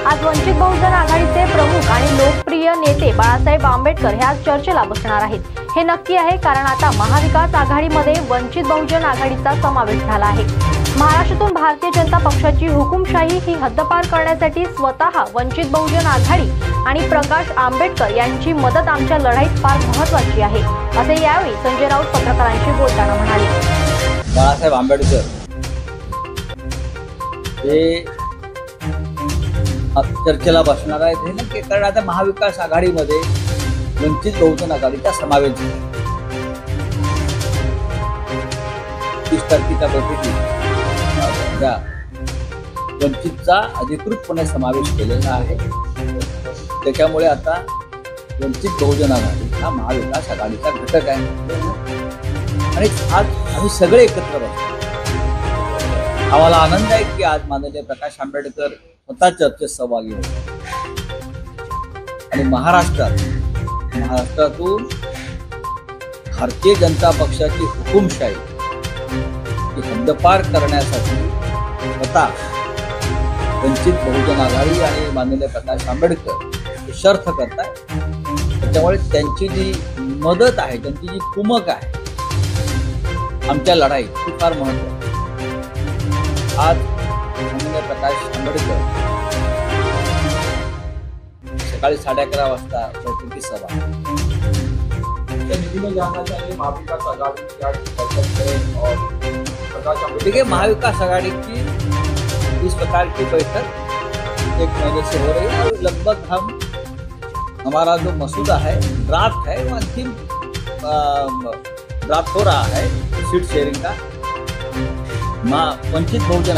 आज वंचित बहुजन आघाडीचे प्रमुख आणि लोकप्रिय नेते बाळासाहेब आंबेडकर हे आज चर्चेला बसणार आहेत। हे नक्की आहे कारण आता महाविकास आघाडीमध्ये वंचित बहुजन आघाडीचा समावेश झाला आहे। महाराष्ट्रातून भारतीय जनता पक्षाची हुकुमशाही ही हद्दपार करण्यासाठी स्वतः वंचित बहुजन आघाडी आणि प्रकाश आंबेडकर यांची मदत आमच्या लढाईत फार महत्त्वाची आहे, असे यावेळी संजय राऊत पत्रकारांशी बोलताना म्हणाले। बाळासाहेब आंबेडकर हे चर्चेला बसणार आहेत। हे नक्की कारण आता महाविकास आघाडीमध्ये वंचित बहुजन आघाडीचा समावेश झाला। 30 तारखेच्या बैठकीत वंचितचा अधिकृतपणे समावेश केलेला आहे। त्याच्यामुळे आता वंचित बहुजन आघाडी हा महाविकास आघाडीचा घटक आहे आणि आज आम्ही सगळे एकत्र बसतो। आम्हाला आनंद आहे की आज माननीय प्रकाश आंबेडकर स्वतः चर्चेत सहभागी होते आणि महाराष्ट्रातून भारतीय जनता पक्षाची हुकुमशाही ही हद्दपार करण्यासाठी स्वतः वंचित बहुजन आघाडी आणि माननीय प्रकाश आंबेडकर शर्थ करतात। त्याच्यामुळे त्यांची जी मदत आहे, त्यांची जी कुमक आहे आमच्या लढाईत ती फार महत्त्वाची। आज माननीय प्रकाश आंबेडकर सकाळी 11:30 वाजता बैठकी सभा देखिए महाविकास आघाड़ी की इस प्रकार की बैठक 1 महीने से हो रही है और लगभग हमारा जो मसूदा है, ड्राफ्ट है, वो अंतिम ड्राफ्ट हो रहा है सीट शेयरिंग का। वंचित बहुजन